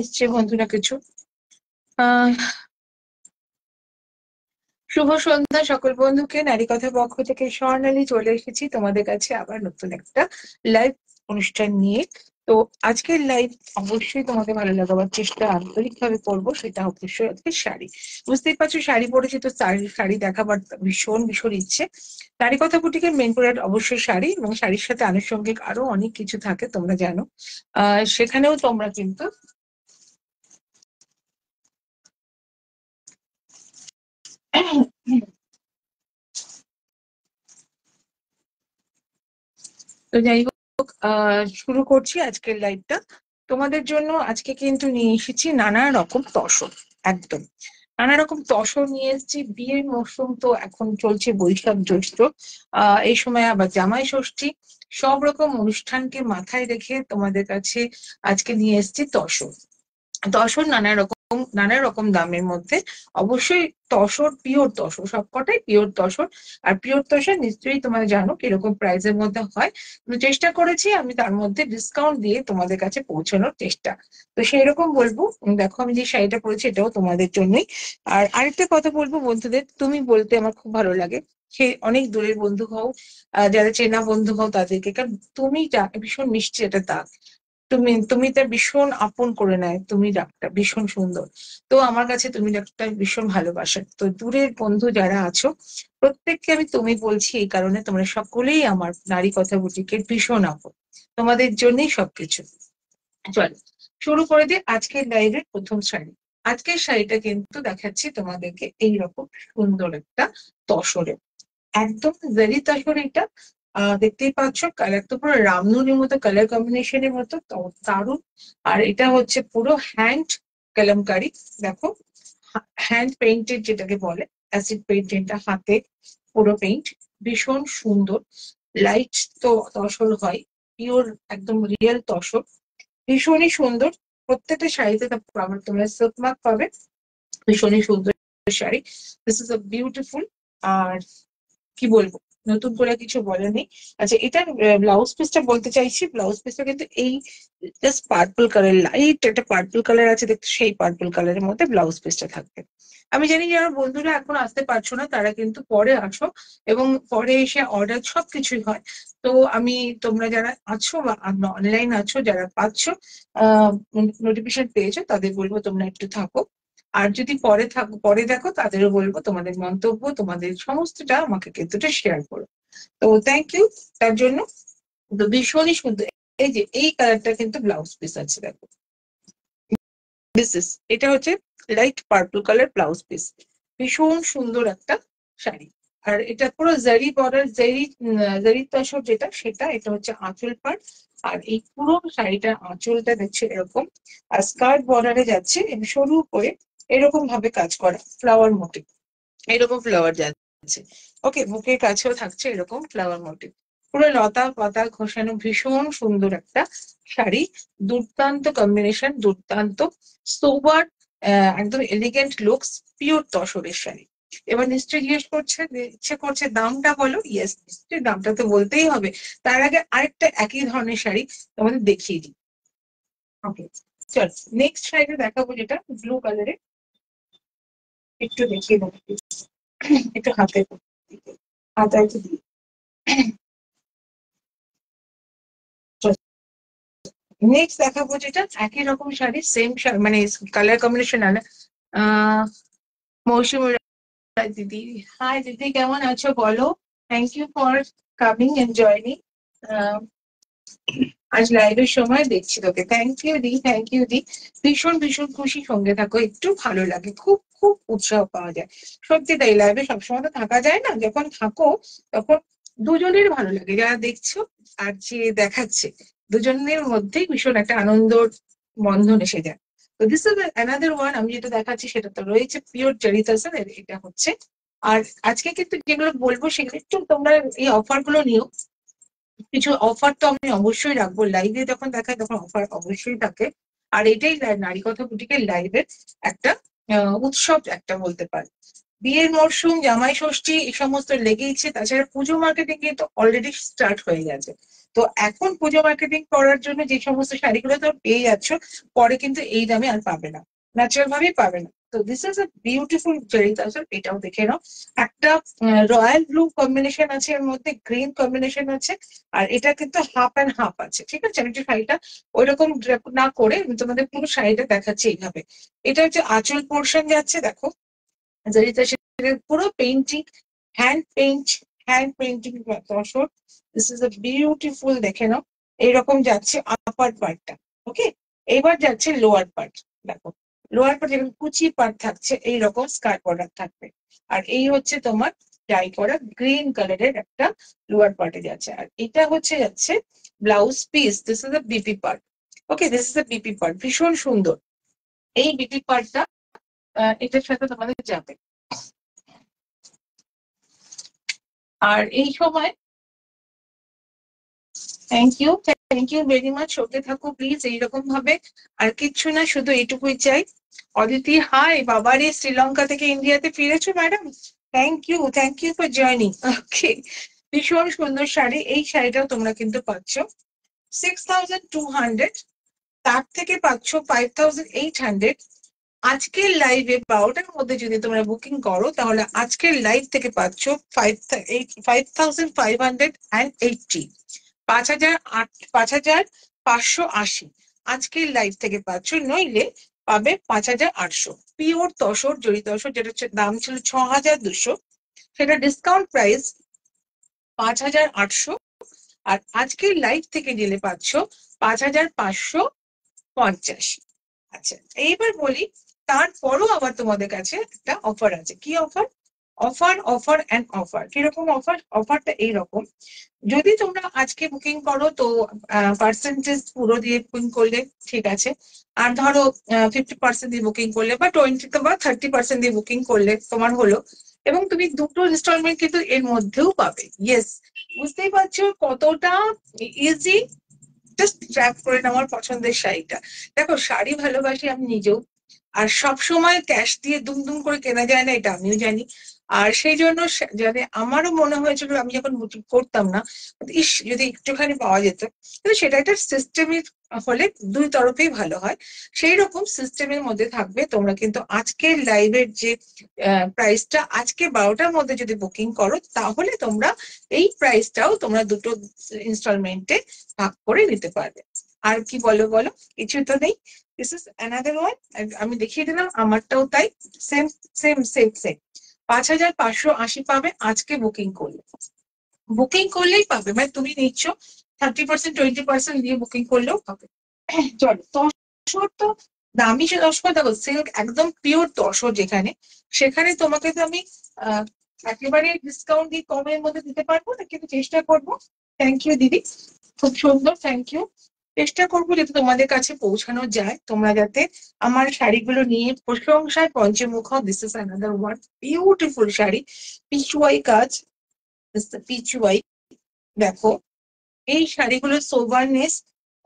এসছে বন্ধুরা কিছু। আহ শুভ সন্ধ্যা সকল বন্ধুকে। নারী কথার পক্ষ থেকে স্বর্ণালী চলে এসেছি তোমাদের কাছে আবার নতুন একটা লাইভ অনুষ্ঠান নিয়ে। তো আজকের লাইভ অবশ্যই তোমাদের ভালো লাগাবার চেষ্টা আন্তরিকভাবে করবো, সেটা অবশ্যই আজকে শাড়ি। বুঝতেই পারছো শাড়ি পরেছি, তো শাড়ি দেখাবার ভীষণ ভীষণ ইচ্ছে। নারী কথা বুটিকের মেন প্রোডাক্ট অবশ্যই শাড়ি, এবং শাড়ির সাথে আনুষঙ্গিক আরো অনেক কিছু থাকে তোমরা জানো। সেখানেও তোমরা কিন্তু তো যাই হোক, শুরু করছি আজকের লাইভটা। তোমাদের জন্য আজকে কিন্তু নিয়ে এসেছি নানা রকম তসর। একদম নানা রকম তসর নিয়ে এসেছি। বিয়ের মরশুম তো এখন চলছে, বৈশাখ জ্যৈষ্ঠ, এই সময় আবার জামাই ষষ্ঠী। সব রকম অনুষ্ঠানকে মাথায় রেখে তোমাদের কাছে আজকে নিয়ে এসেছি তসর। তসর নানা রকম দামের মধ্যে। অবশ্যই তসর পিওর তসর, সবকটাই পিওর তসর। আর পিওর তসর নিশ্চয়ই তোমরা জানো কিরকম প্রাইসের মধ্যে হয়। তো চেষ্টা করেছি আমি তার মধ্যে ডিসকাউন্ট দিয়ে তোমাদের কাছে পৌঁছানোর চেষ্টা। তো সেই রকম বলবো, দেখো আমি যে শাড়িটা পরেছি এটাও তোমাদের জন্যই। আর আরেকটা কথা বলবো বন্ধুদের, তুমি বলতে আমার খুব ভালো লাগে। সে অনেক দূরের বন্ধু হও, যারা চেনা বন্ধু হও তাদেরকে, কারণ তুমি ভীষণ মিষ্টি একটা দাগ। তুমি তার ভীষণ আপন করে নেয়, তুমি ডাক্তার ভীষণ সুন্দর। তো আমার কাছে তুমি ডাক্তার ভীষণ ভালোবাসার। তো দূরের বন্ধু যারা আছো প্রত্যেককে আমি তুমি বলছি এই কারণে, তোমরা সকলেই আমার নারী কথা বুটিকের ভীষণ আপন। তোমাদের জন্যই সবকিছু। চলো শুরু করে দিই আজকের লাইভের প্রথম শাড়ি। আজকের শাড়িটা কিন্তু দেখাচ্ছি তোমাদেরকে এইরকম সুন্দর একটা তসরে, একদম জেরি তসর এটা। দেখতেই পাচ্ছ কালার তো পুরো রামধনুর মতো, কালার কম্বিনেশনের মতো দারুণ। আর এটা হচ্ছে পুরো হ্যান্ড কালামকারি। দেখো, হ্যান্ড পেইন্টেড যেটাকে বলে, অ্যাসিড পেইন্ট, এটা হাতে পুরো পেইন্ট, ভীষণ সুন্দর। লাইট তো তসর হয়, পিওর একদম রিয়েল তসর, ভীষণই সুন্দর। প্রত্যেকটা শাড়িতে আবার তোমরা সিল্ক মার্ক পাবে। ভীষণই সুন্দর sari, this is a beautiful. আর কি বলবো, নতুন করে কিছু বলেনি। আচ্ছা, এটার ব্লাউজ পিসটা বলতে চাইছি। ব্লাউজ পিসটা কিন্তু এই জাস্ট পার্পল কালার, লাইট একটা পার্পল কালার আছে দেখতে, সেই পার্পল কালারের মধ্যে ব্লাউজ পিসটা থাকবে। আমি জানি যারা বন্ধুরা এখন আসতে পারছো না তারা কিন্তু পরে আসো, এবং পরে এসে অর্ডার সবকিছুই হয়। তো আমি, তোমরা যারা আছো বা অনলাইন আছো, যারা পাচ্ছ নোটিফিকেশন পেয়েছো, তাদের বলবো তোমরা একটু থাকো। আর যদি পরে দেখো তাদেরও বলবো তোমাদের মন্তব্য, তোমাদের সমস্তটা আমাকে কিন্তু শেয়ার করো। তো থ্যাংক ইউ তার জন্য। তো ভীষণই সুন্দর। এই যে এই কালারটা কিন্তু ব্লাউজ পিস আছে, দেখো দিস ইস, এটা হচ্ছে light purple colour blouse piece. ভীষণ সুন্দর একটা শাড়ি। আর এটা পুরো জারি বর্ডার, জারি তসর যেটা, সেটা এটা হচ্ছে আঁচল পাড়। আর এই পুরো শাড়িটার আঁচলটা দেখছে এরকম, আর স্কার্ট বর্ডারে যাচ্ছে সরু করে এরকম ভাবে কাজ করা ফ্লাওয়ার মোটিভ, এরকম ফ্লাওয়ার যাচ্ছে। ওকে, বুকের কাছেও থাকছে এরকম ফ্লাওয়ার মোটিভ। পুরো লতা পাতা ঘষানো, ভীষণ সুন্দর একটা শাড়ি। দুর্দান্ত কম্বিনেশন, দুর্দান্ত সোবার, একদম এলিগেন্ট লুকস, পিওর তসরের শাড়ি। এবার নিশ্চয়ই জিজ্ঞেস করছে, ইচ্ছে করছে দামটা বলো। ইয়েস, নিশ্চয়ই দামটা তো বলতেই হবে। তার আগে আরেকটা একই ধরনের শাড়ি তোমাদের দেখিয়ে দিই। ওকে, চল নেক্সট শাড়িটা দেখাবো, যেটা ব্লু কালারের। একটু দেখিয়ে দেবো, একটু হাতে একটু দিই। নেক্সট দেখাবো যেটা একই রকম শাড়ি, সেম মানে কালার কম্বিনেশন আলাদা। আহ মৌসুমী রায় দিদি, হাই দিদি, কেমন আছো বলো? Thank you for coming and joining. আজ লাইভের সময় দেখছি তোকে। থ্যাংক ইউ দি, থ্যাংক ইউ দি। ভীষণ ভীষণ খুশি, সঙ্গে থাকো, একটু ভালো লাগে, খুব খুব উৎসাহ পাওয়া যায়। সত্যি তাই, লাইভে সবসময় তো থাকা যায় না, যখন থাকো তখন দুজনের ভালো লাগে, যারা দেখছো আর যে দেখাচ্ছে, দুজনের মধ্যেই ভীষণ একটা আনন্দর বন্ধন এসে যায়। তো দিস ইজ অ্যানাদার ওয়ান, আমি যেটা দেখাচ্ছি সেটা তো রয়েছে পিওর জরিতাসন, এটা হচ্ছে। আর আজকে কিন্তু যেগুলো বলবো সেগুলো একটু তোমরা এই অফার গুলো নিও। কিছু অফার তো আমি অবশ্যই রাখবো, লাইভে যখন দেখায় তখন অফার অবশ্যই থাকে। আর এটাই নারী কথা বুটিকের লাইভের একটা উৎসব একটা বলতে পারে। বিয়ের মরশুম, জামাই ষষ্ঠী এই সমস্ত লেগেইছে, তাছাড়া পুজো মার্কেটিং কিন্তু অলরেডি স্টার্ট হয়ে গেছে। তো এখন পুজো মার্কেটিং করার জন্য যে সমস্ত শাড়িগুলো তো পেয়ে যাচ্ছ, পরে কিন্তু এই দামে আর পাবে না, ন্যাচারাল ভাবেই পাবে না। তো this is a beautiful zari tussar, এটাও দেখে নাও। একটা রয়্যাল ব্লু কম্বিনেশন আছে, এর মধ্যে গ্রিন কম্বিনেশন আছে, আর এটা কিন্তু হাফ অ্যান্ড হাফ আছে, ঠিক আছে? আমি একটু শাড়িটা ওইরকম ড্রেপ না করে আমি তোমাদের পুরো শাড়িটা দেখাচ্ছি এইভাবে। এটা হচ্ছে আঁচল পোর্শন যাচ্ছে, দেখো জরিতা সেটের পুরো painting, hand painting tussar. This is a beautiful, দেখে নাও এইরকম যাচ্ছে আপার পার্টটা। ওকে, এবার যাচ্ছে লোয়ার পার্ট। দেখো লোয়ার পার্ট যেরকম কুচি পার্ট থাকছে, এইরকম স্কার্ট বর্ডার থাকবে। আর এই হচ্ছে তোমার ডাই করা গ্রিন কালারের একটা লোয়ার পার্টে যাচ্ছে। আর এটা হচ্ছে যাচ্ছে blouse piece, this is a BP part. Okay, this is a BP part, ভীষণ সুন্দর এই বিপি পার্টটা। এটার সাথে তোমাদের যাবে। আর এই সময় থ্যাংক ইউ ভেরি মাচ, ওকে থাকো প্লিজ এইরকম ভাবে। আর কিচ্ছু না, শুধু এইটুকুই চাই। অদিতি হাই, বাবারে শ্রীলঙ্কা থেকে ইন্ডিয়াতে ফিরেছো madam? Thank you for joining. Okay, ভীষণ সুন্দর শাড়ি, এই শাড়িটাও তোমরা কিন্তু পাচ্ছ 6200, তার থেকে পাচ্ছ 5800। আজকের লাইভে 12টার মধ্যে যদি তোমরা বুকিং করো, তাহলে আজকের লাইভ থেকে পাচ্ছ 5580, 5580 আজকের লাইভ থেকে পাচ্ছ। নইলে পাবে 5800 পিওর তসর জড়ি তসর, যেটা দাম ছিল 6200, সেটা ডিসকাউন্ট প্রাইস 5800। আর আজকের লাইভ থেকে গেলে পাচ্ছ 5550। আচ্ছা, এইবার বলি, তারপরও আবার তোমাদের কাছে একটা অফার আছে। কি অফার? Offer and offer. কিরকম অফার? অফারটা এইরকম, যদি তোমরা আজকে বুকিং করো তো পার্সেন্টেজ পুরো দিয়ে বুকিং করলে ঠিক আছে। আর ধরো 50% দিয়ে বুকিং করলে বা 20 বা 30% দিয়ে বুকিং করলে তোমার হলো, এবং তুমি দুটো ইনস্টলমেন্ট কিন্তু এর মধ্যেও পাবে। ইয়েস, বুঝতেই পারছো কতটা ইজি। জাস্ট ট্র্যাক করে নেওয়ার পছন্দের শাড়িটা। দেখো শাড়ি ভালোবাসি আমি নিজেও, আর সব সময় ক্যাশ দিয়ে দুম দুম করে কেনা যায় না, এটা আমিও জানি। আর সেই জন্য জানে আমারও মনে হয়েছিল, আমি যখন বুকিং করতাম না, ইস যদি একটুখানি পাওয়া যেত, কিন্তু সেটা একটা সিস্টেমের হলে দুই তরফেই ভালো হয়। সেই রকম সিস্টেমের মধ্যে থাকবে। তোমরা কিন্তু আজকের লাইভের যে প্রাইসটা, আজকে 12টার মধ্যে যদি বুকিং করো, তাহলে তোমরা এই প্রাইসটাও তোমরা দুটো ইনস্টলমেন্টে ভাগ করে নিতে পারবে। আর কি বলো বলো, কিছু তো নেই। দিস ইজ অ্যানাদার ওয়ান, আমি দেখিয়ে দিলাম আমারটাও তাই। সেম সেম সেম সেম 5580 পাবে আজকে বুকিং করলে। বুকিং করলেই পাবে, মানে তুমি নিচ্ছ 30%, 20% দিয়ে বুকিং করলেও পাবে। চলো, তসর তো দামি সে তসর, দেখো সিল্ক একদম পিওর তসর যেখানে, সেখানে তোমাকে তো আমি একেবারে ডিসকাউন্ট দিয়ে কমের মধ্যে দিতে পারবো না, কিন্তু চেষ্টা করবো। থ্যাংক ইউ দিদি, খুব সুন্দর, থ্যাংক ইউ। চেষ্টা করবো যাতে তোমাদের কাছে পৌঁছানো যায়, তোমরা যাতে আমার শাড়িগুলো নিয়ে প্রশংসায় পঞ্চমুখ হও। This is another one beautiful sari, Pichwai কাজ, পিচুয়াই। দেখো এই শাড়িগুলোর সোভারনেস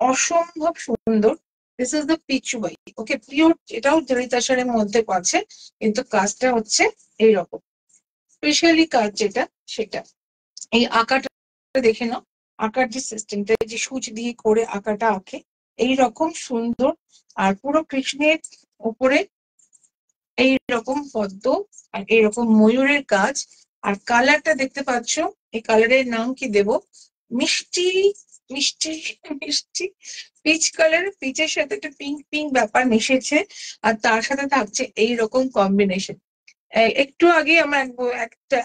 অসম্ভব সুন্দর। This is the Pichwai. Okay, pure, এটাও জরিতাসরের মধ্যে আছে, কিন্তু কাজটা হচ্ছে এইরকম স্পেশালি কাজ যেটা, সেটা এই আঁকাটা দেখে নাও। আঁকার যে সিস্টেমটা, যে সূচ দিয়ে করে আঁকাটা আঁকে, এইরকম সুন্দর। আর পুরো কৃষ্ণের উপরে এইরকম পদ্ম, আর এইরকম ময়ূরের কাজ। আর কালারটা দেখতে পাচ্ছ, এই কালারের নাম কি দেব, মিষ্টি মিষ্টি মিষ্টি পিচ কালার, পিচের সাথে একটা পিঙ্ক পিঙ্ক ব্যাপার মিশেছে। আর তার সাথে থাকছে এইরকম কম্বিনেশন। একটু আগে আমার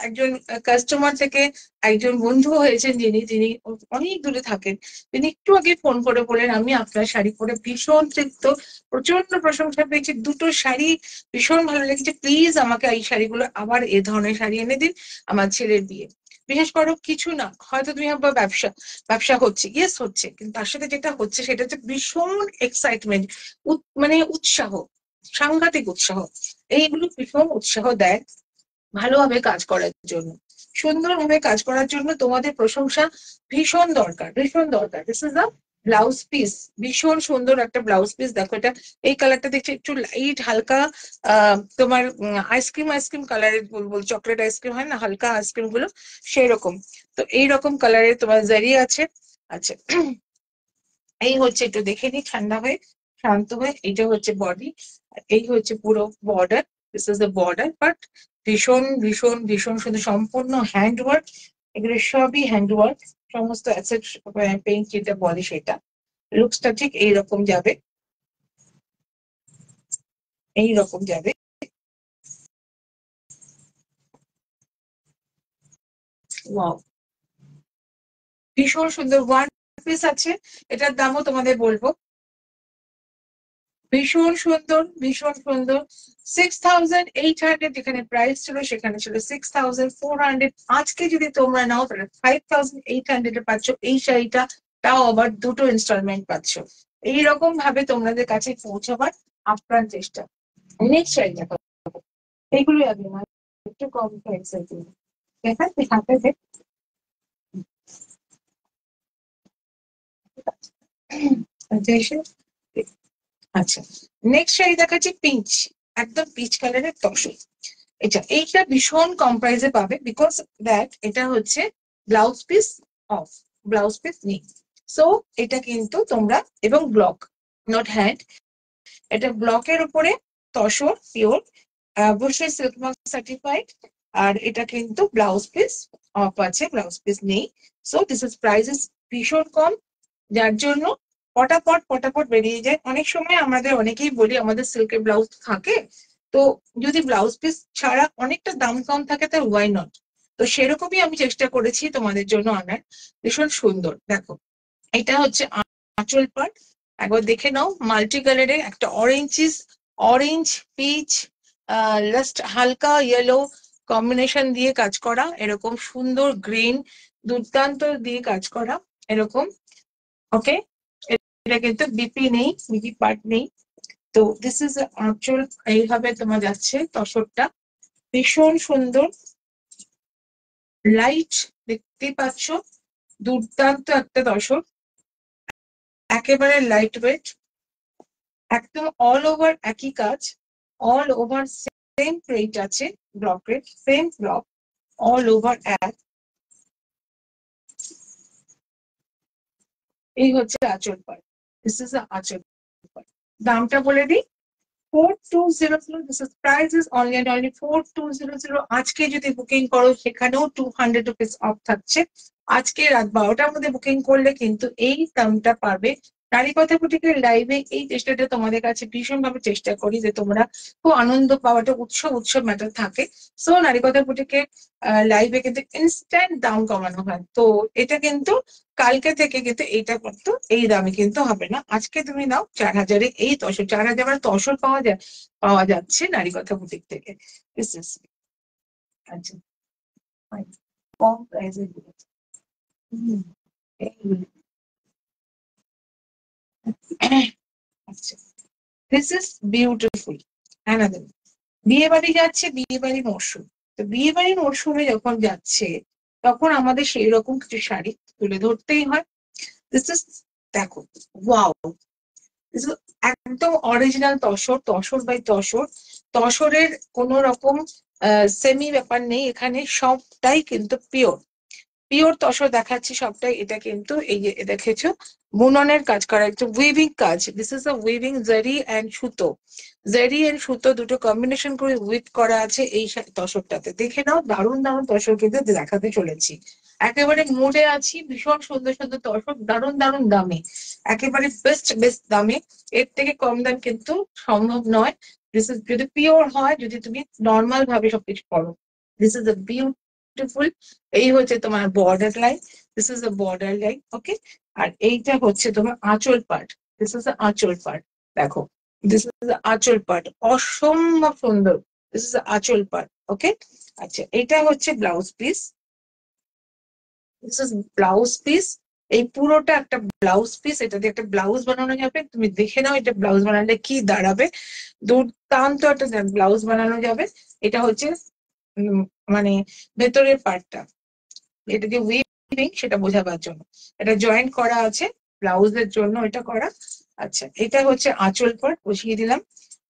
একজন কাস্টমার থেকে একজন বন্ধু হয়েছেন, যিনি অনেক দূরে থাকেন, তিনি একটু আগে ফোন করে বলেন আমি আপনার শাড়ি পরে ভীষণ তৃপ্ত, প্রচন্ড প্রশংসা পেয়েছি, দুটো শাড়ি ভীষণ ভালো লেগেছে, প্লিজ আমাকে এই শাড়িগুলো আবার এ ধরনের শাড়ি এনে দিন আমার ছেলের বিয়ে। বিশেষ করো কিছু না, হয়তো তুমি ভাববা ব্যবসা হচ্ছে, ইয়েস হচ্ছে, কিন্তু তার সাথে যেটা হচ্ছে সেটা হচ্ছে ভীষণ এক্সাইটমেন্ট, মানে উৎসাহ, সাংঘাতিক উৎসাহ। এইগুলো ভীষণ উৎসাহ দেয় ভালোভাবে কাজ করার জন্য, সুন্দরভাবে কাজ করার জন্য। তোমাদের প্রশংসা ভীষণ দরকার, ভীষণ দরকার। This is a blouse piece, ভীষণ সুন্দর একটা ব্লাউজ পিস। দেখো এটা, এই কালারটা দেখছি একটু লাইট হালকা, তোমার আইসক্রিম আইসক্রিম কালারের, বলবো চকলেট আইসক্রিম হয় না হালকা আইসক্রিম গুলো, সেই রকম। তো এইরকম কালারের তোমার জারি আছে। আচ্ছা, এই হচ্ছে, একটু দেখে নিই ঠান্ডা হয়ে শান্ত হয়ে, এইটা হচ্ছে বডি, এই হচ্ছে পুরো border, this is the border part. ভীষণ ভীষণ ভীষণ সুন্দর, সম্পূর্ণ হ্যান্ডওয়ার্ক, এগুলো সবই হ্যান্ডওয়ার্ক, সমস্ত অ্যাসেট পেইন্ট যেটা বলে সেটা। লুকসটা ঠিক এইরকম যাবে, এইরকম যাবে। ওয়াও, ভীষণ সুন্দর ওয়ান পিস আছে, এটার দামও তোমাদের বলবো। ভীষণ সুন্দর, ভীষণ সুন্দর। 6,800 যেখানে প্রাইস ছিল সেখানে ছিল 6,400। আজকে যদি তোমরা নাও তাহলে 5,800 এ পাচ্ছ এই শাড়িটা, তাও আবার দুটো ইনস্টলমেন্ট পাচ্ছ। এইরকম ভাবে তোমাদের কাছে পৌঁছাবার আপ্রাণ চেষ্টা। নেক্সট শাড়ি দেখো, এইগুলো আগে না, একটু কম প্রাইসের জন্য দেখা হাতে দেখ। আচ্ছা, নেক্সট শাড়ি দেখাচ্ছি পিঞ্চ, একদম পিচ কালারের তসর। এইটা ভীষণ কম প্রাইসে পাবে, বিকজ দ্যাট এটা হচ্ছে blouse piece of, blouse piece নেই। সো এটা কিন্তু তোমরা, এবং ব্লক, নট হ্যান্ড, এটা ব্লকের উপরে তসর পিওর, অবশ্যই সিল্ক মার্ক সার্টিফাইড। আর এটা কিন্তু ব্লাউজ পিস অফ আছে, ব্লাউজ পিস নেই। সো দিস ইজ প্রাইস ভীষণ কম, যার জন্য পটাপট পটাপট বেরিয়ে যায়। অনেক সময় আমাদের অনেকেই বলি আমাদের সিল্কের ব্লাউজ থাকে, তো যদি ব্লাউজ পিস ছাড়া অনেকটা দাম কম থাকে তার ওয়াই নট। তো সেরকমই আমি চেষ্টা করেছি তোমাদের জন্য আনার। ভীষণ সুন্দর, দেখো এটা হচ্ছে আঁচল পার্ট, একবার দেখে নাও। মাল্টি কালারের একটা অরেঞ্জ পিচ, লাস্ট হালকা ইয়েলো কম্বিনেশন দিয়ে কাজ করা, এরকম সুন্দর গ্রিন, দুর্দান্ত দিয়ে কাজ করা এরকম। ওকে, এটা কিন্তু বিপি পার্ট নেই। তো দিস ইজ আঁচল, এইভাবে তোমার যাচ্ছে তসরটা, ভীষণ সুন্দর লাইট, দেখতে পাচ্ছ, দুর্দান্ত একটা তসর, একেবারে লাইট ওয়েট, একদম অল ওভার একই কাজ, অল ওভার সেম প্লেট আছে, ব্লকের সেম ব্লক, অল ওভার এক। এই হচ্ছে আঁচল part, this is aanchal part. দামটা বলে দিই, 4200, this is price is only and only 4200। আজকে যদি বুকিং করো সেখানেও 200 রুপিস অফ থাকছে। আজকে রাত 12টার মধ্যে বুকিং করলে কিন্তু এই দামটা পাবে। নারী কথা বুটিকের লাইভে এই চেষ্টাটা তোমাদের কাছে ভীষণ ভাবে চেষ্টা করি যে তোমরা খুব আনন্দ পাওয়াটা, উৎসব ম্যাটার থাকে। সো নারী কথা বুটিকের লাইভে কিন্তু ইনস্ট্যান্ট দাম কমানো হয়। তো এটা কিন্তু কালকে থেকে কিন্তু এইটা কিন্তু এই দামে কিন্তু হবে না, আজকে তুমি নাও 4,000-এ, এই তসর 4,000 তসর পাওয়া যাচ্ছে নারী কথা বুটিক থেকে। আচ্ছা, কম প্রাইসে আচ্ছা, দিস ইজ বিউটিফুল। অ্যানাদার, বিয়ে বাড়ি যাচ্ছে, বিয়ে বাড়ির মরশুম, তো বিয়ে বাড়ির মরশুমে যখন যাচ্ছে তখন আমাদের সেই রকম কিছু শাড়ি তুলে ধরতেই হয়। দিস ইজ, দেখো, ওয়াও, একদম অরিজিনাল তসর, তসর বাই তসর। তসরের কোন রকম সেমি ব্যাপার নেই এখানে, সবটাই কিন্তু পিওর, পিওর তসর দেখাচ্ছি সবটাই। এটা কিন্তু এই যে দেখেছো বুননের কাজ করা, একটা উইভিং কাজ, দিস ইজ আ উইভিং জারি অ্যান্ড সুতো, জারি এন্ড সুতো দুটো কম্বিনেশন করে উইভ করা আছে এই তসরটাতে। দেখে নাও, দারুণ দারুণ তসর কিন্তু দেখাতে চলেছি। একেবারে মুডে আছি, ভীষণ সুন্দর সুন্দর তসর, দারুণ দারুণ দামে, একেবারে বেস্ট বেস্ট দামে। এর থেকে কম দাম কিন্তু সম্ভব নয়। দিস ইজ যদি পিওর হয়, যদি তুমি নর্মাল ভাবে সবকিছু করো, দিস ইজ আ বিউটিফুল। এই হচ্ছে তোমার border line, this is a border line, okay. আর এইটা হচ্ছে তোমার আঁচল part, this is aanchal part. দেখো, দিস ইজ আঁচল পার্ট, অসম্ভব সুন্দর, this is aanchal part, okay. আচ্ছা, এটা হচ্ছে blouse piece, this is blouse piece. এই পুরোটা একটা ব্লাউজ পিস, এটা দিয়ে একটা ব্লাউজ বানানো যাবে। তুমি দেখে নাও এটা ব্লাউজ বানালে কি দাঁড়াবে, দুর্দান্ত একটা ব্লাউজ বানানো যাবে। এটা হচ্ছে উম, মানে ভেতরের পার্টটা, এটা যে উইভিং সেটা বোঝাবার জন্য এটা জয়েন্ট করা আছে, ব্লাউজের জন্য এটা করা। আচ্ছা, এটা হচ্ছে আঁচল পার্ট, বসিয়ে দিলাম।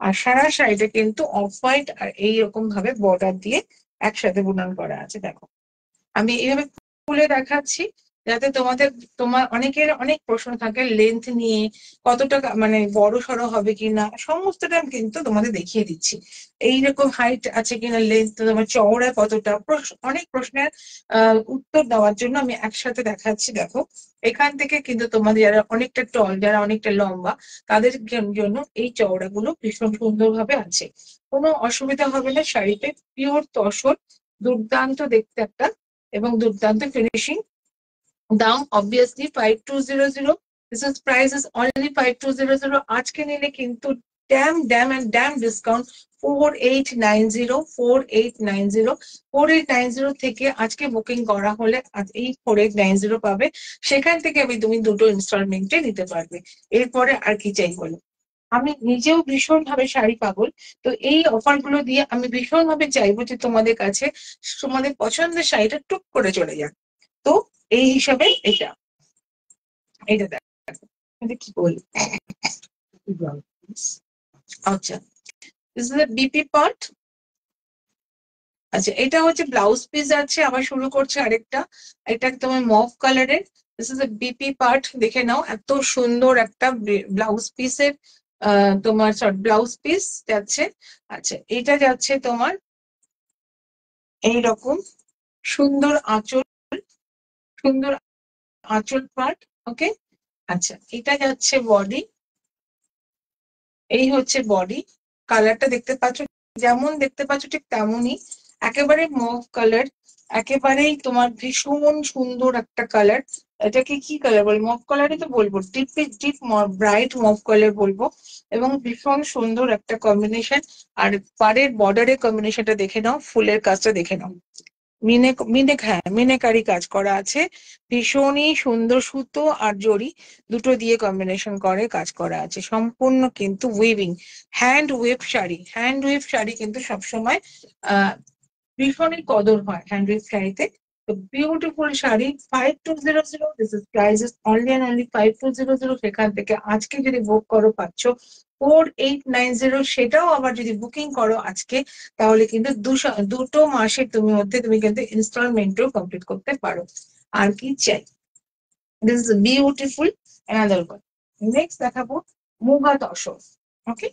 আর সারা সাইডে কিন্তু অফ হোয়াইট আর এইরকম ভাবে বর্ডার দিয়ে একসাথে বুনন করা আছে। দেখো, আমি এইভাবে খুলে দেখাচ্ছি যাতে তোমার অনেকের অনেক প্রশ্ন থাকে লেন্থ নিয়ে, কতটা মানে বড় সড়ো হবে কিনা, সমস্তটা আমি কিন্তু তোমাদের দেখিয়ে দিচ্ছি। এইরকম হাইট আছে কিনা, লেন্থ তোমার চওড়া কতটা, অনেক প্রশ্নের উত্তর দেওয়ার জন্য আমি একসাথে দেখাচ্ছি। দেখো, এখান থেকে কিন্তু তোমাদের যারা অনেকটা টল, যারা অনেকটা লম্বা, তাদের জন্য এই চওড়াগুলো ভীষণ সুন্দরভাবে আছে, কোনো অসুবিধা হবে না। শাড়িতে পিওর তসর, দুর্দান্ত দেখতে একটা এবং দুর্দান্ত ফিনিশিং। দাম obviously 5200, this is price is only 5200। আজকে নিলে কিন্তু damn damn and damn discount 4890, 4890, 4890 থেকে আজকে বুকিং করা হলে আজ এই 4890 পাবে। সেখান থেকে তুমি দুটো ইনস্টলমেন্টে নিতে পারবে। এরপরে আর কি চাই বলো? আমি নিজেও ভীষণ ভাবে শাড়ি পাগল, তো এই অফার গুলো দিয়ে আমি ভীষণ ভাবে চাইবো যে তোমাদের কাছে তোমাদের পছন্দের শাড়িটা টুক করে চলে যাক। তো এই হিসাবে এটা এটা দেখো, এটা কি বলি। আচ্ছা, দিস ইজ বিপি পার্ট। আচ্ছা, এটা হচ্ছে ব্লাউজ পিস আছে, আবার শুরু করছে আরেকটা, এটা তোমার মভ কালারের। দিস ইজ বিপি পার্ট, দেখে নাও এত সুন্দর একটা ব্লাউজ পিসের তোমার ব্লাউজ পিস যাচ্ছে। আচ্ছা, এটা যাচ্ছে তোমার এইরকম সুন্দর আঁচল, সুন্দর আঁচল পার্ট, ওকে। আচ্ছা, এটা যাচ্ছে বডি, এই হচ্ছে বডি। কালারটা দেখতে পাচ্ছ, যেমন দেখতে পাচ্ছ ঠিক তেমনই, একেবারে মভ কালার, একেবারেই তোমার ভীষণ সুন্দর একটা কালার। এটাকে কি কালার বলবো, মভ কালারই তো বলবো, deep deep bright mauve colour বলবো। এবং ভীষণ সুন্দর একটা কম্বিনেশন। আর পাড়ের বর্ডারের কম্বিনেশনটা দেখে নাও, ফুলের কাজটা দেখে নাও, মিনেকারি কাজ করা আছে। ভীষণই সুন্দর, সুতো আর জড়ি দুটো দিয়ে কম্বিনেশন করে কাজ করা আছে, সম্পূর্ণ কিন্তু weaving. Hand wave sari, hand wave sari কিন্তু সবসময় আহ ভীষণই কদর হয় হ্যান্ড ওয়েভ শাড়িতে। তো beautiful sari 5200, this is price is only and only 5200। সেখান থেকে আজকে যদি বুক করো পাচ্ছ 4890, সেটাও আবার যদি বুকিং করো আজকে তাহলে কিন্তু দুটো মাসের মধ্যে তুমি কিন্তু ইনস্টলমেন্টও কমপ্লিট করতে পারো। আর কি চাই, this is beautiful another one. Next দেখাবো muga tussar, okay.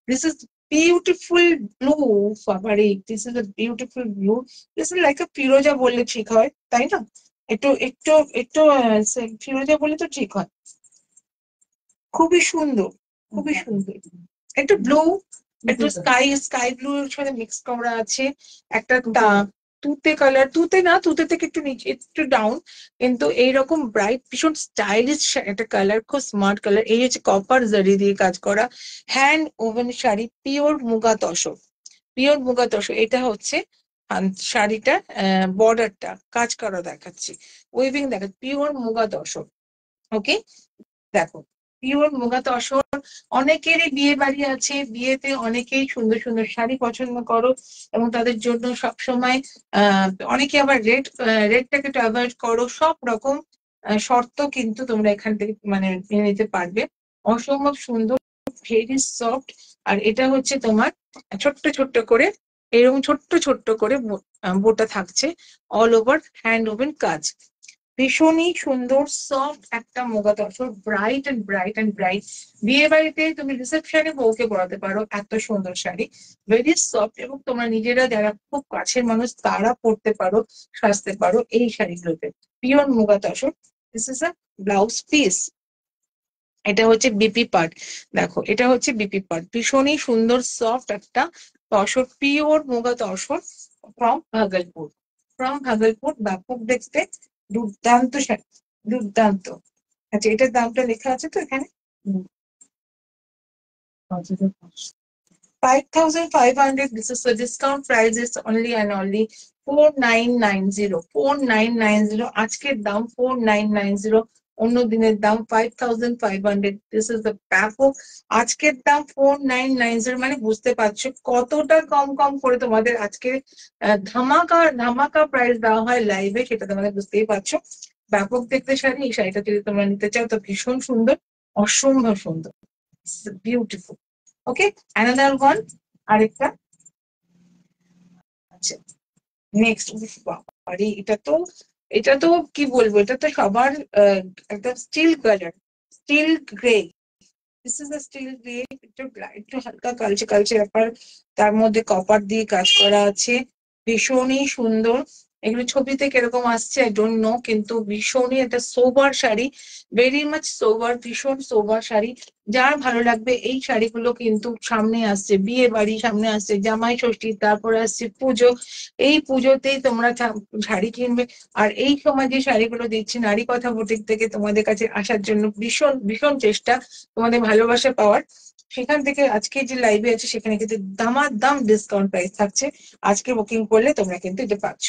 This is beautiful blue, বাবারে, this is a beautiful blue. This is like a firoza বললে ঠিক হয়, তাই না? একটু একটু একটু ফিরোজা বললে তো ঠিক হয়। খুবই সুন্দর, খুবই সুন্দর, একটু ব্লু, একটু স্কাই ব্লুর সাথে মিক্স করা আছে। একটা তুতে কালার, তুতে না, তুতে থেকে একটু নিচে, একটু ডাউন, কিন্তু এইরকম ব্রাইট ভীষণ স্টাইলিশ একটা কালার, খুব স্মার্ট কালার। এই হচ্ছে কপার জারি দিয়ে কাজ করা hand woven sari, pure muga tussar, pure muga tussar. এটা হচ্ছে শাড়িটা বর্ডারটা কাজ করা দেখাচ্ছি, উইভিং দেখাচ্ছি, পিওর মুগা তসর, ওকে। দেখো, পিওর মুগা তসর। অনেকেরই বিয়ে বাড়ি আছে, বিয়েতে অনেকেই সুন্দর সুন্দর শাড়ি পছন্দ করো এবং তাদের জন্য সবসময় অনেকে আবার রেটটাকে একটু অ্যাভয়েড করো, সব রকম শর্ত কিন্তু তোমরা এখান থেকে মানে নিয়ে নিতে পারবে। অসম্ভব সুন্দর, ভেরি সফট। আর এটা হচ্ছে তোমার ছোট্ট ছোট্ট করে, এরকম ছোট্ট ছোট্ট করে বোটা থাকছে, অল ওভার হ্যান্ড ওভেন কাজ। ভীষণই সুন্দর সফট একটা muga tussar, bright and bright and bright. বিয়ে বাড়িতে তুমি রিসেপশনে বউকে পরাতে পারো, এত সুন্দর শাড়ি, ভেরি সফট। এবং তোমরা নিজেরা যারা খুব কাছের মানুষ তারা পরতে পারো, সাজতে পারো এই শাড়িগুলোতে, pure muga tussar. This is a blouse piece, এটা হচ্ছে বিপি পাট। দেখো এটা হচ্ছে বিপি পাট, ভীষণই সুন্দর সফট একটা তসর, পিওর মুগা তসর ফ্রম ভাগলপুর। ব্যাপক দেখতে, দুর্দান্ত শাড়ি, দুর্দান্ত। আচ্ছা, এটার দামটা লেখা আছে তো এখানে। 5,500. This is the discount price is only and only 4,990. 4,990 আজকের দাম 4,990, অন্য দিনের দাম 5,500. This is the ব্যাপক, আজকের দাম 4,990, মানে বুঝতে পারছো কতটা কম কম করে তোমাদের আজকে ধামাকা ধামাকা প্রাইস দেওয়া হয় লাইভে, সেটা তোমাদের বুঝতেই পারছো। ব্যাপক দেখতে শাড়ি, এই শাড়িটা যদি তোমরা নিতে চাও তো ভীষণ সুন্দর, অসম্ভব সুন্দর, বিউটিফুল। ওকে, অ্যানাদার ওয়ান, আরেকটা। আচ্ছা, নেক্সট, আরে এটা তো কি বলবো, এটা তো সবার একটা steel colour, still grey. This is the still grey, একটু হালকা কালচে কালচে ব্যাপার, তার মধ্যে কপার দিয়ে কাজ করা আছে, ভীষণই সুন্দর। এগুলো ছবিতে কিরকম আসছে আই ডোন্ট নো, কিন্তু ভীষণই একটা সোবার শাড়ি, ভেরি মাচ সোবার, ভীষণ সোবার শাড়ি। যার ভালো লাগবে এই শাড়িগুলো, কিন্তু সামনে আসছে বিয়ে বাড়ি, সামনে আসছে জামাই ষষ্ঠী, তারপরে আসছে পুজো, এই পুজোতেই তোমরা শাড়ি কিনবে। আর এই সময় যে শাড়িগুলো দিচ্ছি নারী কথা বুটিক থেকে তোমাদের কাছে আসার জন্য ভীষণ ভীষণ চেষ্টা তোমাদের ভালোবাসা পাওয়ার, সেখান থেকে আজকে যে লাইভে আছে সেখানে কিন্তু দামাদাম ডিসকাউন্ট প্রাইস থাকছে। আজকে বুকিং করলে তোমরা কিন্তু এটা পাচ্ছ।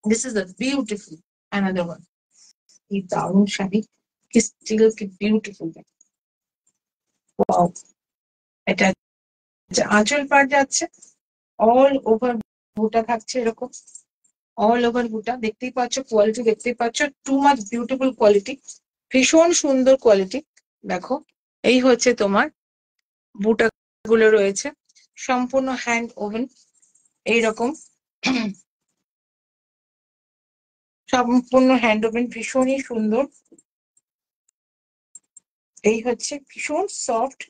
This is a beautiful another one. এই দারুণ শাড়ি, কি স্টিল, কি বিউটিফুল। ওয়াও, এটা আঁচল পাড় যাচ্ছে, অল ওভার বুটা থাকছে এরকম, অল ওভার বুটা, দেখতেই পাচ্ছ কোয়ালিটি, দেখতেই পাচ্ছ টু মাচ বিউটিফুল কোয়ালিটি, ভীষণ সুন্দর কোয়ালিটি। দেখো এই হচ্ছে তোমার বুটা গুলো রয়েছে, সম্পূর্ণ হ্যান্ড ওভেন এইরকম, সম্পূর্ণ হ্যান্ড ওভেন, ভীষণই সুন্দর। এই হচ্ছে ভীষণ soft,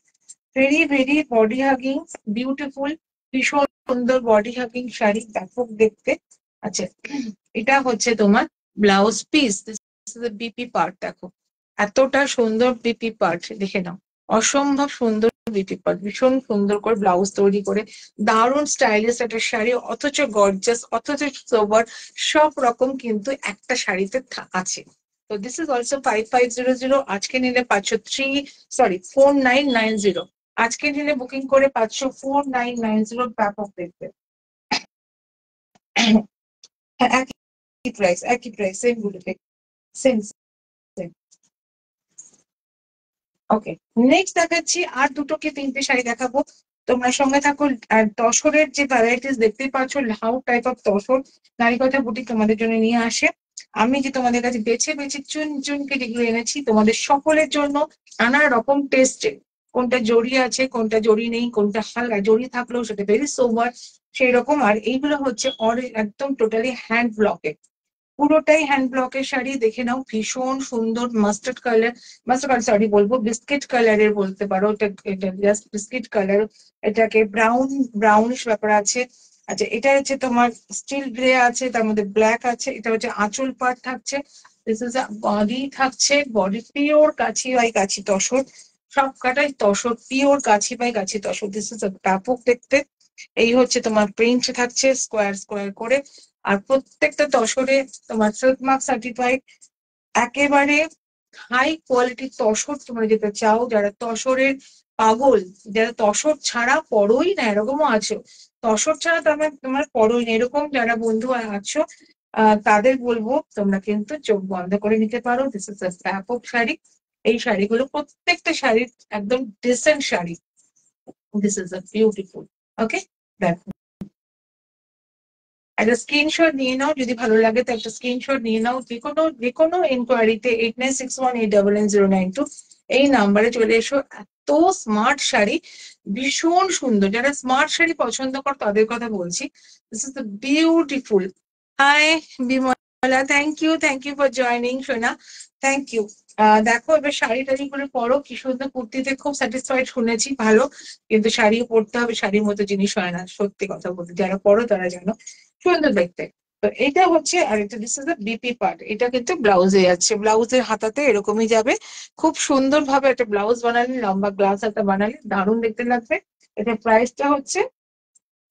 very very body hugging, beautiful, ভীষণ সুন্দর বডি হাগিং শাড়ি, ব্যাপক দেখতে। আচ্ছা, এটা হচ্ছে তোমার ব্লাউজ পিস, বিপি পার্ট। দেখো এতটা সুন্দর বিপি পার্ট, দেখে নাও, অসম্ভব সুন্দর বিপি পার্ট, ভীষণ সুন্দর করে ব্লাউজ তৈরি করে, দারুণ স্টাইলিশ একটা শাড়ি, অথচ গর্জাস, অথচ সোবার, সব রকম কিন্তু একটা শাড়িতে আছে। তো দিস ইজ অলসো 5,500, আজকে নিলে পাচ্ছ 4,990, আজকে নিলে বুকিং করে পাচ্ছ 4,990, ব্যাপক দেখতে। একই প্রাইস, একই প্রাইস, সেম গুলো, সেম সেম। ওকে, নেক্সট দেখাচ্ছি আর দুটো কি তিনটে শাড়ি দেখাবো, তোমরা সঙ্গে থাকো। আর তসরের যে ভ্যারাইটিস দেখতেই পাচ্ছ, হাউ টাইপ অফ তসর নারী কথা বুটিক তোমাদের জন্য নিয়ে আসে। আমি যে তোমাদের কাছে বেছে বেছে চুন চুন কেটেগুলো এনেছি তোমাদের সকলের জন্য, নানা রকম টেস্টে, কোনটা জড়ি আছে, কোনটা জড়ি নেই, কোনটা হালকা জড়ি থাকলেও সেটা ভেরি সোবার, সেই রকম। আর এইগুলো হচ্ছে একদম টোটালি হ্যান্ড ব্লকের, পুরোটাই হ্যান্ড ব্লকের শাড়ি, দেখে নাও, ভীষণ সুন্দর mustard colour, mustard colour sorry বলবো, বিস্কিট কালারের বলতে পারো, এটা জাস্ট বিস্কিট কালার, এটাকে ব্রাউনিশ ব্যাপার আছে। আচ্ছা, এটা হচ্ছে তোমার স্টিল গ্রে আছে, তার মধ্যে ব্ল্যাক আছে, এটা হচ্ছে আঁচল পাট থাকছে, দিস ইজ বডি থাকছে, বডি পিওর কাছি বাই কাছি তসর, সব কাটাই তসর, পিওর কাছি বাই কাছি তসর, দিস ইজ ব্যাপক দেখতে। এই হচ্ছে তোমার প্রিন্ট থাকছে স্কোয়ার স্কোয়ার করে, আর প্রত্যেকটা তসরে তোমার সিল্ক মার্ক সার্টিফাইড, একেবারে হাই কোয়ালিটির তসর। তোমরা যেটা চাও, যারা তসরের পাগল, যারা তসর ছাড়া পড়োই না, এরকমও আছো, তসর ছাড়া তোমার পড়োই না, এরকম যারা বন্ধু আছো, তাদের বলবো তোমরা কিন্তু চোখ বন্ধ করে নিতে পারো। দিস ইজ ব্যাপক শাড়ি, এই শাড়িগুলো প্রত্যেকটা শাড়ির একদম decent sari, this is beautiful. Okay, দেখো একটা স্ক্রিনশট নিয়ে নাও, যদি ভালো লাগে তো একটা স্ক্রিনশট নিয়ে নাও, যে কোনো ইনকোয়ারিতে 8961890092 এই নাম্বারে চলে এসো। এত স্মার্ট শাড়ি, ভীষণ সুন্দর, যারা স্মার্ট শাড়ি পছন্দ কর তাদের কথা বলছি। This is the beautiful. Hi Bimala, thank you for joining সোনা, থ্যাংক ইউ। দেখো এবার শাড়ি টাড়ি করে পরো, কি সুন্দর, কুর্তিতে খুব স্যাটিসফাইড শুনেছি, ভালো, কিন্তু শাড়িও পরতে হবে, শাড়ির মতো জিনিস হয় না, সত্যি কথা বলতে, যারা পরো তারা জানো, সুন্দর দেখতে। তো এটা হচ্ছে, আর এটা this is the BP part, এটা কিন্তু ব্লাউজে যাচ্ছে, ব্লাউজের হাতাতে এরকমই যাবে। খুব সুন্দর ভাবে একটা ব্লাউজ বানালে, লম্বা গ্লাস হাতা বানালে দারুণ দেখতে লাগবে। এটা প্রাইসটা হচ্ছে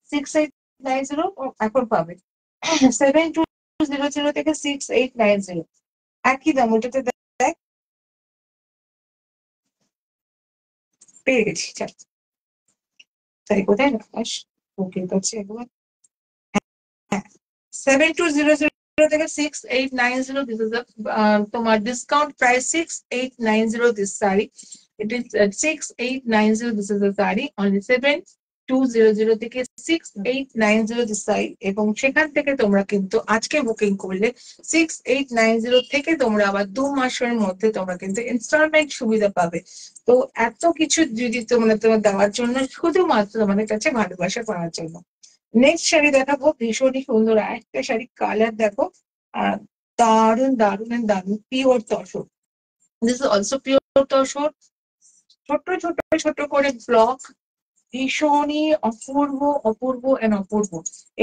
6890, এখন পাবে 7200 থেকে 6890, একই দাম। ওটাতে দেখ পেয়ে গেছি, তাই কোথায় রাখাস, ওকে করছে একবার। 7200 থেকে 6890, দিস ইজ তোমার discount price 6890 this sari. It is 6890, this is the sari only 7200 থেকে 6890 দিস শাড়ি। এবং সেখান থেকে তোমরা কিন্তু আজকে বুকিং করলে 6890 থেকে তোমরা আবার 2 মাসের মধ্যে তোমরা কিন্তু ইনস্টলমেন্ট সুবিধা পাবে। তো এত কিছু যদি তোমরা তোমার দেওয়ার জন্য, শুধুমাত্র তোমাদের কাছে ভালোবাসা পাওয়ার জন্য। নেক্সট শাড়ি দেখাবো, ভীষণই সুন্দর একটা শাড়ি, কালার দেখো, আহ দারুন দারুন দারুন, pure tussar. This is also pure tussar, ছোট ছোট ছোট করে ব্লক, ভীষণই অপূর্ব অপূর্ব এন্ড অপূর্ব।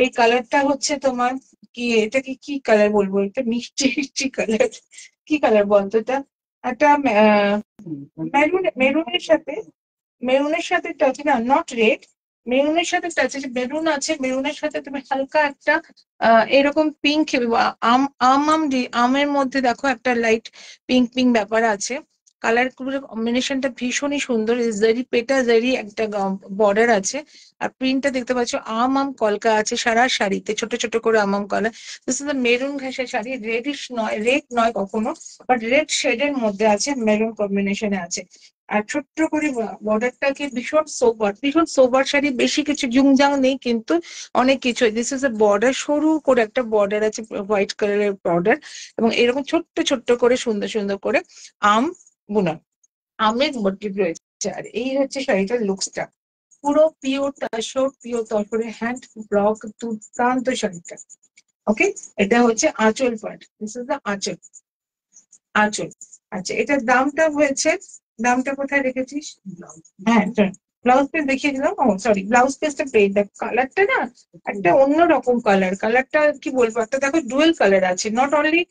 এই কালারটা হচ্ছে তোমার কি, এটাকে কি কালার বলবো, এটা মিষ্টি মিষ্টি কালার, কি কালার বলতো এটা, একটা মেরুনের সাথে, মেরুনের সাথে টাচ না, নট রেড, মেরুনের সাথে টাচ আছে, মেরুন আছে, মেরুনের সাথে তুমি হালকা একটা এরকম পিঙ্ক, আম আম আম আমের মধ্যে দেখো একটা লাইট পিঙ্ক পিঙ্ক ব্যাপার আছে। কালার গুলোর কম্বিনেশনটা ভীষণই সুন্দর, জারি পেটা জারি একটা বর্ডার আছে। আর প্রিন্টটা দেখতে পাচ্ছ আম আম কলকা আছে সারা শাড়িতে, ছোট ছোট করে আম আম কলা। দিস ইজ মেরুন ঘাসের শাড়ি, রেডিশ নয়, রেড নয় কখনো, বাট রেড শেডের মধ্যে আছে, মেরুন কম্বিনেশনে আছে। আর ছোট্ট করে বর্ডারটাকে, ভীষণ সোবার শাড়ি, বেশি কিছু জুংজাং নেই কিন্তু অনেক কিছু। দিস ইজ এ বর্ডার, সরু করে একটা বর্ডার আছে, হোয়াইট কালারের বর্ডার, এবং এরকম ছোট্ট ছোট্ট করে সুন্দর সুন্দর করে আম বুনা, আমের মোটিভ রয়েছে। আর এই হচ্ছে শাড়িটার লুকসটা, পুরো পিওর তসর, পিওর তসরের হ্যান্ড ব্লক, দুর্দান্ত শাড়িটা। ওকে, এটা হচ্ছে আঁচল পার্ট, দিস ইজ দ্য আঁচল, আঁচল। আচ্ছা, এটার দামটা হয়েছে, দামটা কোথায় রেখেছিস, হ্যাঁ ব্লাউজ পিস দেখিয়ে দিলাম, ও সরি, ব্লাউজ পিসটা পেয়ে দেখ, কালারটা না একটা অন্যরকম কালার, কালারটা কি বলবো, একটা দেখো ডুয়েল কালার আছে, নট অনলি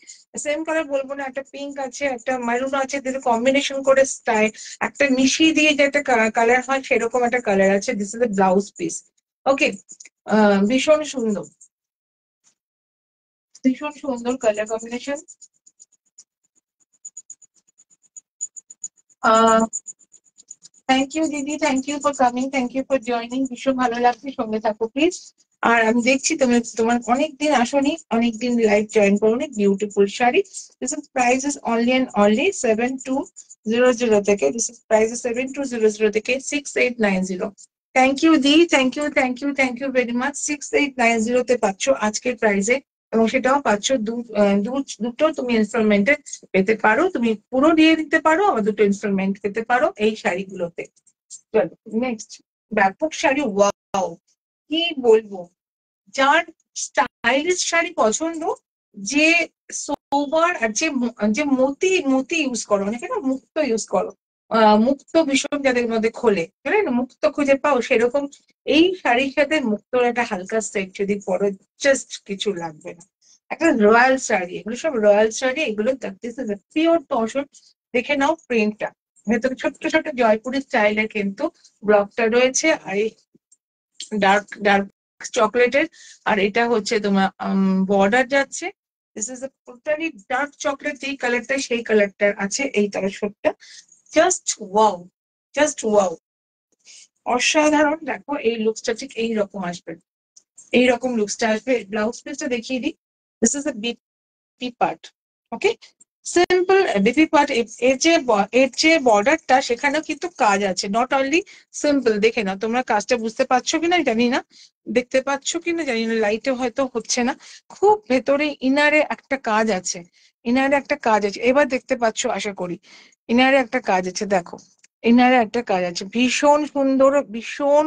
সেম কালার বলবো না, একটা পিঙ্ক আছে, একটা মারুন আছে, দুটো কম্বিনেশন করে স্টাইল, একটা মিশিয়ে দিয়ে যে একটা কালার হয় সেরকম একটা কালার আছে। This is the blouse piece. Okay, ভীষণ সুন্দর, ভীষণ সুন্দর কালার কম্বিনেশন। থ্যাংক ইউ দিদি, thank you for coming, thank you for joining, ভীষণ ভালো লাগছে, সঙ্গে থাকো প্লিজ। আর আমি দেখছি তুমি, তোমার অনেকদিন আসনি, অনেকদিন লাইভ জয়েন করোনি, বিউটিফুল শাড়ি। This is price is only and only 7200 থেকে, দিস ইজ প্রাইস 7200 থেকে 6890। থ্যাংক ইউ দি, thank you thank you thank you very much. 6890 তে পাচ্ছ আজকের প্রাইসে, এবং সেটাও পাচ্ছ দুটো তুমি ইনস্টলমেন্টে পেতে পারো, তুমি পুরো দিয়ে দিতে পারো, আবার দুটো ইনস্টলমেন্ট পেতে পারো এই শাড়িগুলোতে। চলো নেক্সট, ব্যাপক শাড়ি, ওয়াও, কি বলবো, যার স্টাইলিশ শাড়ি পছন্দ, যে সোবার, আর যে যে মতি মতি ইউজ করো, অনেকে না মুক্ত ইউজ করো, মুক্ত ভীষণ যাদের মধ্যে খোলে, বুঝলে না, মুক্ত খুঁজে পাও সেরকম, এই শাড়ির সাথে মুক্তর একটা হালকা সেট যদি পরো, জাস্ট কিছু লাগবে না। একটা রয়্যাল শাড়ি, এগুলো সব রয়্যাল শাড়ি, এগুলো পিওর তসর। দেখে নাও প্রিন্টটা, ভেতরে ছোট্ট ছোট্ট জয়পুরি স্টাইলের কিন্তু ব্লকটা রয়েছে, আর এই ডার্ক ডার্ক চকলেটের, আর এটা হচ্ছে তোমার বর্ডার যাচ্ছে। This is totally dark chocolate, যেই কালারটা সেই কালারটার আছে এই তসরটা। জাস্ট ওয়াও, জাস্ট ওয়াও, অসাধারণ। দেখো এই লুকসটা ঠিক এইরকম আসবে, এইরকম লুকসটা আসবে। ব্লাউজ পিসটা দেখিয়ে দিই, this is the BP part. Okay, simple BP part. এর যে বর্ডারটা, সেখানেও কিন্তু কাজ আছে, নট অনলি সিম্পল। দেখে না, তোমরা কাজটা বুঝতে পারছো কিনা জানি না, দেখতে পাচ্ছ কিনা জানি না, লাইটে হয়তো হচ্ছে না, খুব ভেতরে ইনারে একটা কাজ আছে, ইনারে একটা কাজ আছে, এবার দেখতে পাচ্ছ আশা করি, ইনারে একটা কাজ আছে, দেখো ইনারে একটা কাজ আছে, ভীষণ সুন্দর, ভীষণ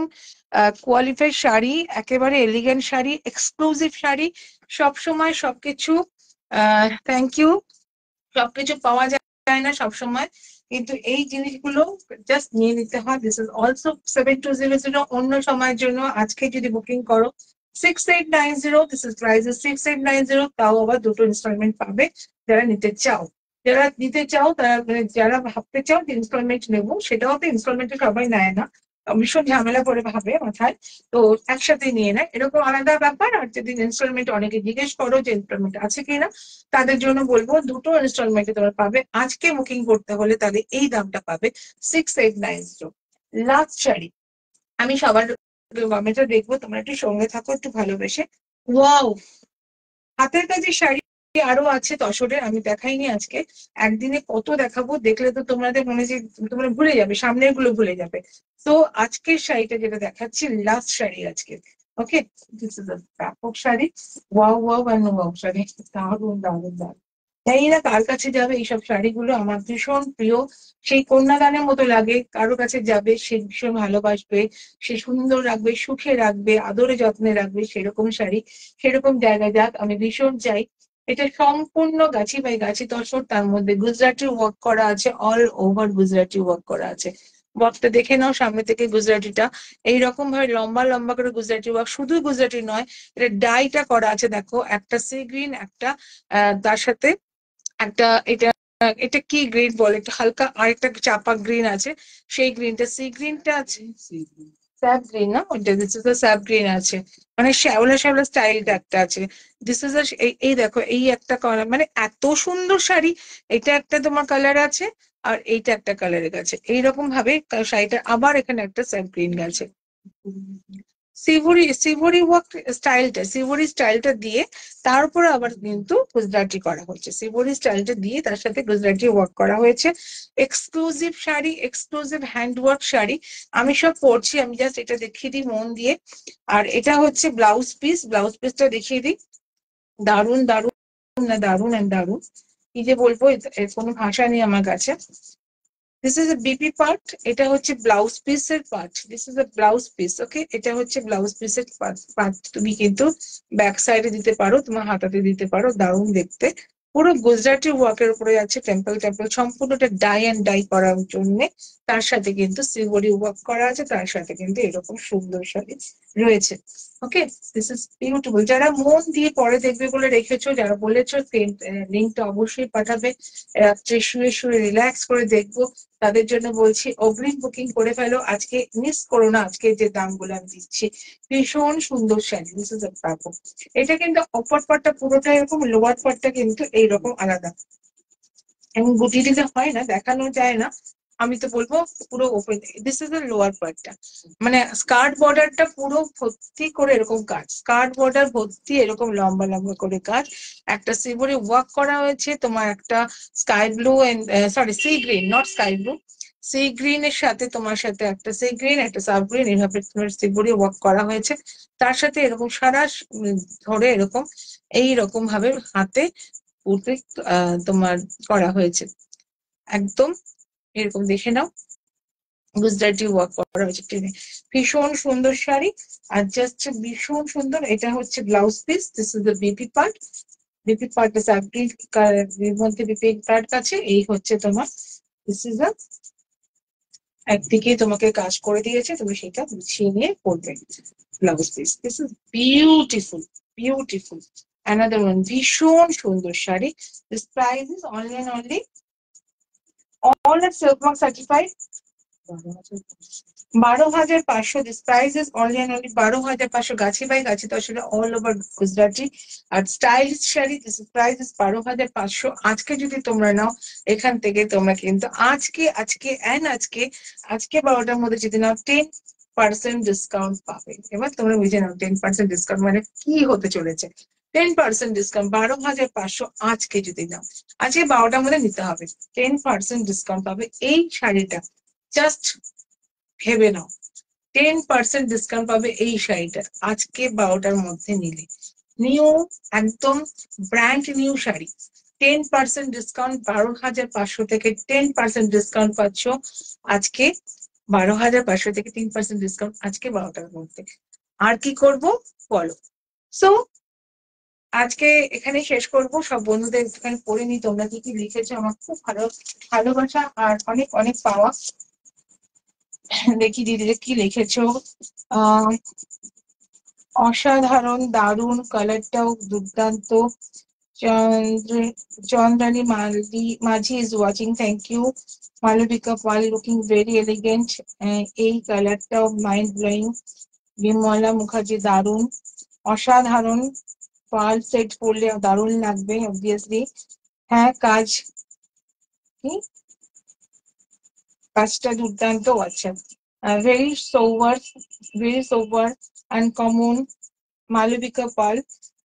কোয়ালিফাইড শাড়ি, একেবারে এলিগেন্ট শাড়ি, এক্সক্লুসিভ শাড়ি। সবসময় সবকিছু, থ্যাংক ইউ, সবকিছু পাওয়া যায় না সবসময়, কিন্তু এই জিনিসগুলো জাস্ট নিয়ে নিতে হয়। দিস ইজ অলসো 7200, অন্য সময়ের জন্য। আজকে যদি বুকিং করো 6890, this is price is 6890, তাও আবার দুটো ইনস্টলমেন্ট পাবে যারা নিতে চাও। যারা নিতে চাও তারা যারা ভাবতে চাও যে ইনস্টলমেন্ট নেবো, সেটাও তো ইনস্টলমেন্টে সবাই নেয় না, ভীষণ ঝামেলা করে ভাবে মাথায়, তো একসাথে নিয়ে নেয়, এরকম আলাদা ব্যাপার। আর যদি ইনস্টলমেন্ট অনেকে জিজ্ঞেস করো যে ইনস্টলমেন্ট আছে কিনা, তাদের জন্য বলবো দুটো ইনস্টলমেন্টে তোমরা পাবে। আজকে বুকিং করতে হলে তাদের এই দামটা পাবে 6890। লাস্ট শাড়ি আমি সবার গমেন্টটা দেখবো, তোমরা একটু সঙ্গে থাকো একটু ভালোবেসে। ওয়াও, হাতের কাজের শাড়ি আরো আছে তসরের, আমি দেখাইনি আজকে, একদিনে কত দেখাবো, দেখলে তো তোমাদের মনে যে তোমরা ভুলে যাবে, সামনের গুলো ভুলে যাবে। তো আজকের শাড়িটা যেটা দেখাচ্ছি লাস্ট শাড়ি আজকে। ওকে, দিস ইজ আ ব্যাপক sari. Wow wow and wow sari, দারুণ দারুণ দারুণ। জানি না কার কাছে যাবে এইসব শাড়িগুলো, আমার ভীষণ প্রিয়। সেই কন্যাদানের মতো লাগে, কারো কাছে যাবে সে ভীষণ ভালোবাসবে, সে সুন্দর রাখবে, সুখে রাখবে, আদরে যত্নে রাখবে, সেরকম শাড়ি, সেরকম জায়গায় যাক আমি ভীষণ চাই। এটা সম্পূর্ণ গাছি বাই গাছি তসর, তার মধ্যে গুজরাটি ওয়ার্ক করা আছে, অল ওভার গুজরাটি ওয়ার্ক করা আছে। ওয়ার্কটা দেখে নাও সামনে থেকে, গুজরাটিটা এইরকম ভাবে লম্বা লম্বা করে গুজরাটি ওয়ার্ক, শুধু গুজরাটি নয়, এটা ডাইটা করা আছে, দেখো একটা সি গ্রিন, একটা তার সাথে একটা, এটা এটা কি গ্রিন বলে, একটা হালকা আরেকটা চাপা গ্রিন আছে, সেই গ্রিনটা সি গ্রিনটা আছে, স্যাপ গ্রিন না ওইটা, দিস ইজ স্যাপ গ্রিন আছে, মানে শ্যাওলা শ্যাওলা স্টাইলটা একটা আছে। দিস ইজ এই দেখো এই একটা কালার, মানে এত সুন্দর শাড়ি। এটা একটা তোমার কালার আছে, আর এইটা একটা কালারের গেছে, এইরকম ভাবে শাড়িটা আবার এখানে একটা স্যাপ গ্রিন গেছে। সিভরি স্টাইলটা দিয়ে তার উপরে আবার কিন্তু গুজরাটি করা হয়েছে, সিভরি স্টাইলটা দিয়ে তার সাথে গুজরাটি ওয়ার্ক করা হয়েছে। Exclusive sari, exclusive handwork sari, আমি সব পরছি, আমি জাস্ট এটা দেখিয়ে দিই মন দিয়ে। আর এটা হচ্ছে ব্লাউজ পিস, ব্লাউজ পিসটা দেখিয়ে দিই, দারুণ দারুণ না দারুণ অ্যান্ড দারুণ, কি যে বলবো, এর কোনো ভাষা নেই আমার কাছে। This is a BP part, এটা হচ্ছে ব্লাউজ পিসের part, this is a blouse piece. Okay, এটা হচ্ছে ব্লাউজ পিসের পার্ট, তুমি কিন্তু ব্যাক সাইডে দিতে পারো, তোমার হাতাতে দিতে পারো, দারুণ দেখতে। পুরো গুজরাটি ওয়ার্কের উপরে আছে, টেম্পল টেম্পল সম্পূর্ণটা ডাই অ্যান্ড ডাই করার জন্য, তার সাথে কিন্তু সিলভারি ওয়ার্ক করা আছে, তার সাথে কিন্তু এরকম সুন্দর শাড়ি রয়েছে। ওকে, দিস ইজ বিউটিফুল। যারা মন দিয়ে পরে দেখবে বলে রেখেছো, যারা বলেছো লিঙ্কটা অবশ্যই পাঠাবে, রাত্রে শুয়ে শুয়ে রিল্যাক্স করে দেখবো, তাদের জন্য বলছি অগ্রিম বুকিং করে ফেলো, আজকে মিস করো না, আজকে যে দামগুলো আমি দিচ্ছি, ভীষণ সুন্দর শাড়ি। দিস ইজ আ ব্যাপক। এটা কিন্তু অপর পাটটা পুরোটা এরকম, লোয়ার পাটটা কিন্তু এইরকম আলাদা, এবং গুটি দিতে হয় না, দেখানো যায় না, আমি তো বলবো পুরো ওপেন। দিস ইজ এর লোয়ার পার্টটা, মানে স্কার্ট বর্ডারটা পুরো ভর্তি করে এরকম কাজ, স্কার্ট বর্ডার ভর্তি এরকম লম্বা লম্বা করে কাজ, একটা সিভরি ওয়ার্ক করা হয়েছে, তোমার একটা sky blue and sorry sea green, not sky blue, sea green এর সাথে তোমার সাথে একটা সি গ্রিন একটা সাব গ্রিন, এইভাবে সিভরি ওয়ার্ক করা হয়েছে, তার সাথে এরকম সারা ধরে এরকম এইরকম ভাবে হাতে পুরো তোমার করা হয়েছে, একদম এরকম দেখে নাও, গুজরাটি ওয়ার্ক করা হয়েছে টেনে, ভীষণ সুন্দর শাড়ি। আর জাস্ট ভীষণ সুন্দর, এটা হচ্ছে blouse piece, this is the BP part, BP part এর মধ্যে বিপি পার্ট আছে, এই হচ্ছে তোমার, দিস ইজ আ, একদিকে তোমাকে কাজ করে দিয়েছে, তুমি সেটা গুছিয়ে নিয়ে পরবে, blouse piece, this is beautiful, beautiful. Another one, ভীষণ সুন্দর sari, this price is only and only, all at silk mark certified, 12,500, this price is only and only 12,500, গাছি বাই গাছি তো আসলে অল ওভার গুজরাটি আর stylish sari, this price is 12,500। আজকে যদি তোমরা নাও এখান থেকে, তোমরা কিন্তু আজকে আজকে এন্ড আজকে আজকে 12টার মধ্যে যদি নাও 10% ডিসকাউন্ট পাবে। এবার তোমরা বুঝে নাও 10% ডিসকাউন্ট মানে কি হতে চলেছে, 10% ডিসকাউন্ট 12,500 আজকে যদি নাও, আজকে 12টার মধ্যে নিতে হবে, 10% ডিসকাউন্ট পাবে এই শাড়িটা, জাস্ট ভেবে নাও, 10% ডিসকাউন্ট পাবে এই শাড়িটা আজকে 12টার মধ্যে নিলে, নিউ একদম ব্র্যান্ড নিউ শাড়ি, 10% ডিসকাউন্ট, 12,500 থেকে 10% ডিসকাউন্ট পাচ্ছ আজকে, 12,500 থেকে 3% ডিসকাউন্ট আজকে 12টার মধ্যে। আর কি করব বলো? সো আজকে এখানে শেষ করব, সব বন্ধুদের একটুখানি পড়ে নি তোমরা কি কি লিখেছো, আমার খুব ভালোবাসা আর অনেক অনেক পাওয়া। দেখি দিদি কি লিখেছো। আহ অসাধারণ, দারুণ, কালারটাও দুর্দান্ত। চন্দ্রানী মাঝি is watching, thank you. Malavika Pal looking very elegant. এই কালারটাও মাইন্ড ব্লোয়িং। বিমলা মুখার্জি দারুণ, অসাধারণ। পার্ল সেট পরলে দারুণ লাগবে অবভিয়াসলি। হ্যাঁ, কি কাজটা দুর্দান্ত। আচ্ছা, ভেরি সোবার, ভেরি সোবার, আনকমন। মালবিকা পাল,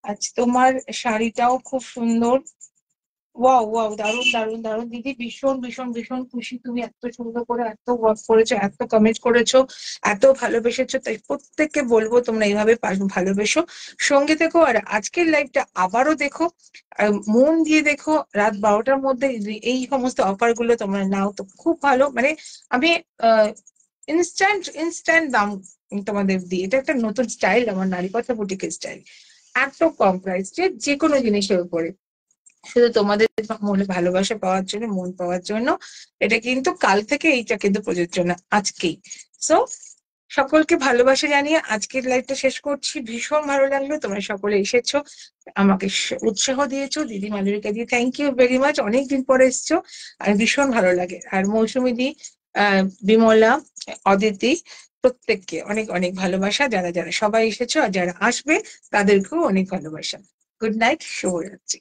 আচ্ছা তোমার শাড়িটাও খুব সুন্দর। ওয়াও ওয়াও, দারুণ দারুণ দারুণ দিদি, ভীষণ ভীষণ ভীষণ খুশি। তুমি এত সুন্দর করে এত ওয়ার্ক করেছো, এত কমেন্ট করেছো, এত ভালোবেসেছো, তাই প্রত্যেককে বলবো তোমরা এইভাবে ভালোবেসো, সঙ্গে থেকো। আর আজকের লাইভটা আবারও দেখো, মন দিয়ে দেখো। রাত 12টার মধ্যে এই সমস্ত অফার গুলো তোমরা নাও তো খুব ভালো। মানে আমি ইনস্ট্যান্ট ইনস্ট্যান্ট দাম তোমাদের দিই। এটা একটা নতুন স্টাইল আমার নারীকথা বুটিকের স্টাইল। এত কম প্রাইস যে কোনো জিনিসের উপরে, শুধু তোমাদের মনে ভালোবাসা পাওয়ার জন্য, মন পাওয়ার জন্য। এটা কিন্তু কাল থেকে, এইটা কিন্তু প্রযোজ্য না, আজকেই। সো সকলকে ভালোবাসা জানিয়ে আজকের লাইভটা শেষ করছি। ভীষণ ভালো লাগলো তোমরা সকলে এসেছো, আমাকে উৎসাহ দিয়েছো। দিদি মালবিকা দি, থ্যাংক ইউ ভেরি মাচ, অনেকদিন পরে এসছো, আর ভীষণ ভালো লাগে। আর মৌসুমী দি, বিমলা, অদিতি, প্রত্যেককে অনেক অনেক ভালোবাসা। যারা যারা সবাই এসেছো আর যারা আসবে তাদেরকেও অনেক ভালোবাসা। গুড নাইট, শুভরাত্রি।